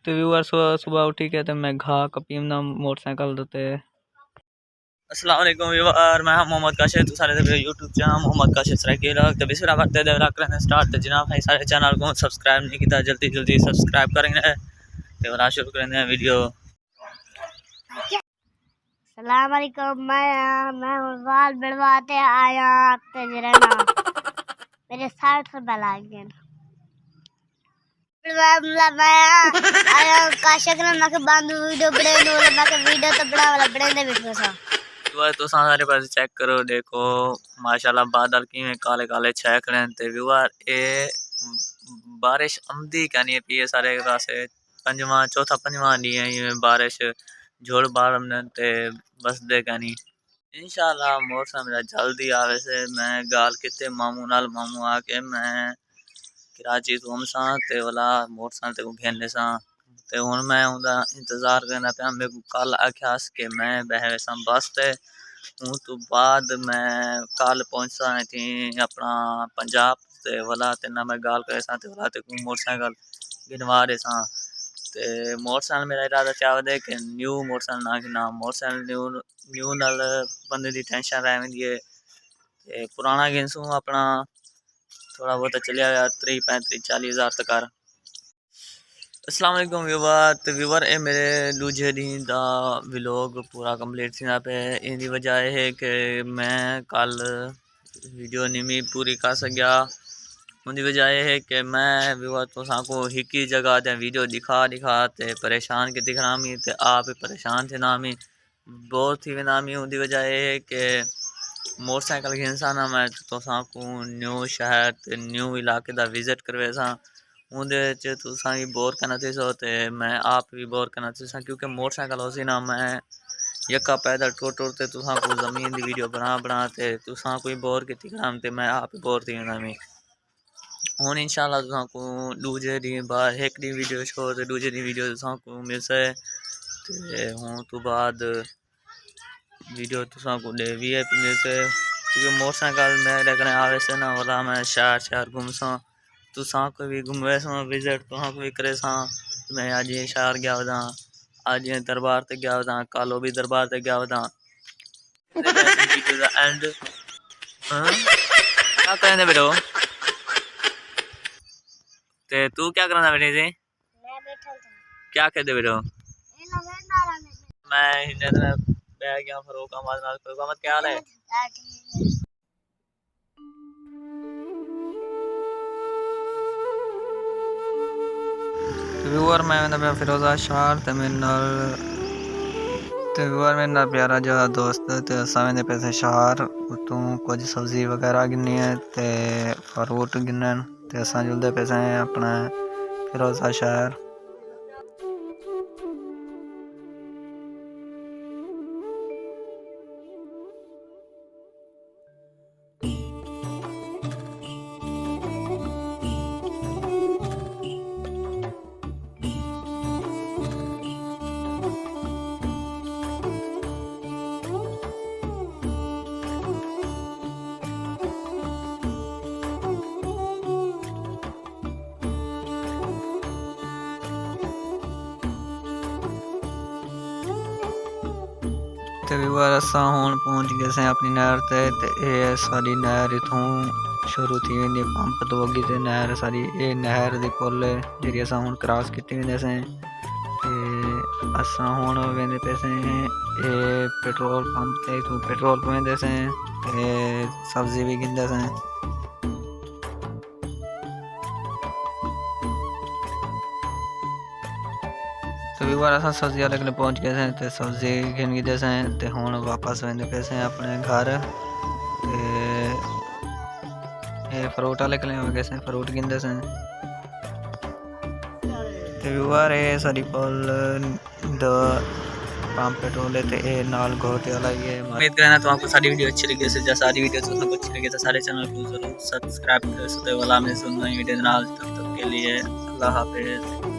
तो व्यूअर सुबह सुबह उठी के तो मैं घा कपीम ना मोटरसाइकिल देते। अस्सलाम वालेकुम व्यूअर, मैं मोहम्मद काशिफ, तो सारे मेरे यूट्यूब चैनल मोहम्मद काशिफ सराइकेला तो बिस्मिल्लाह करते दे रख रहे हैं स्टार्ट। तो जनाब भाई सारे चैनल को सब्सक्राइब नहीं किया जल्दी जल्दी सब्सक्राइब करेंगे तो बना शुरू करेंगे वीडियो। अस्सलाम वालेकुम, मैं बाल बढ़वाते आया तेरे ना मेरे 60 रुपए लागे मैं आया काशक ना मैं बंद वीडियो बड़े नो मैं वीडियो तो बड़ा वाला बड़े दे वीडियो सा तो सारे पास चेक करो, देखो माशाल्लाह बादल की काले काले छेक रहे थे व्यूअर। ए बारिश आमदी कहनी पी है सारे पासे पंजवा चौथा पंजवा डी है बारिश झोड़ बार ते बस दे कहनी इंशाल्लाह मौसम जल्दी आवे से। मैं गाल किते मामू नाल मामू आके मैं कराची घूम सा ते वाला मोटरसाइकिल को घेरने सा ते हुन मैं उनका इंतजार करना पे मेरे को कल आख्यास के मैं बहवे सा बस ते हूँ तो बाद मैं कल पहुंचा थी अपना पंजाब ते वाला ते ना मैं गाल करे सा ते वाला ते मोटरसाइकिल गिनवा रहे सा ते मोटरसाइकिल मेरा इरादा चाह दे कि न्यू मोटरसाइकिल ना कि ना मोटरसाइकिल न्यू नाल बंदे दी टेंशन रह वेंदी है ते पुराना गिनसू अपना थोड़ा बहुत चलिया गया 30-35-40 हज़ार तक। अस्सलाम वालेकुम व्यूवर ए मेरे दूजे दिन दा व्लॉग पूरा कंप्लीट थी पे इनकी वजह है कि मैं कल वीडियो नहीं पूरी कर सकिया। उनकी वजह है कि मैं व्यूवर तो को एक ही जगह दे वीडियो दिखा ते परेशान की दिखना मी ते आप परेशान थे ना मी बहुत ही नामी। उनकी वजह है कि मोटरसाइकिल इंसान मैं तो को न्यू शहर ते न्यू इलाके का विजिट करवे सा उनदे भी बोर करना थी सो ते मैं आप भी बोर करना थी सा क्योंकि मोटरसाइकिल हो सी ना मैं यका पैदल टुर टुर ते तुसा को जमीन की वीडियो बना ते तुसा कोई बोर की कराम ते मैं आप बोर थी ना मी हुन इंशाल्लाह तुसा को दूजे दिन बाद एक दिन वीडियो शो ते दूजे दिन वीडियो तुसा को मिलसे ते हुन तो बाद वीडियो तुसा को दे वीआईपी मिलसे क्योंकि मोटरसाइकिल मेरे कने आवे से ना वाला मैं शहर शहर घूमसा तुसा को भी घूमवे सा विजिट तुसा को भी करे सा। मैं आज ये शहर गया वदा आज ये दरबार ते गया वदा कालो भी दरबार ते गया वदा वीडियो दा एंड क्या करने बेटो ते तू क्या करना बेटे से मैं बैठा था क्या कहते बेटो ए लगे नारा में मैं हिंदे बैठ गया फरूक अहमद क्या हाल है। व्यूअर मैं फिरोजा शार ते मेरे नाल प्यारा जो दोस्त ते असा वेंदे पैसे शहर उतों कुछ सब्जी वगैरह गिननी है ते फ्रूट गिनन ते असा जुलदे पैसे अपना फिरोजा शहर। तो व्यूअर असा हुन पहुंच गए से अपनी नहर ते ये सारी नहर इथों शुरू थी वेंदी पंप तो अगी ते नहर सारी ये नहर दी पुल जेडी असा हुन क्रॉस कीती वेंदे से ते असा हुन वेंदे पैसे ये पेट्रोल पंप ते इथों पेट्रोल पवेंदे से ते सब्जी भी गिनदे से। तो व्यूअर असा सब्जी वाले के पहुंच गए हैं तो सब्जी गिन गए हैं तो हुन वापस वेंदे पैसे अपने घर ते फ्रूट वाले के हो गए हैं फ्रूट गिनदे हैं। तो व्यूअर ये सारी पुल द पंप पेट्रोल ते ए नाल घोटे वाला ये उम्मीद करना तो आपको सारी वीडियो अच्छी लगी है। सारी वीडियो तो आपको अच्छी लगी तो सारे चैनल को जरूर सब्सक्राइब कर सकते हो वाला में सुनना वीडियो नाल तब तक के लिए अल्लाह हाफिज।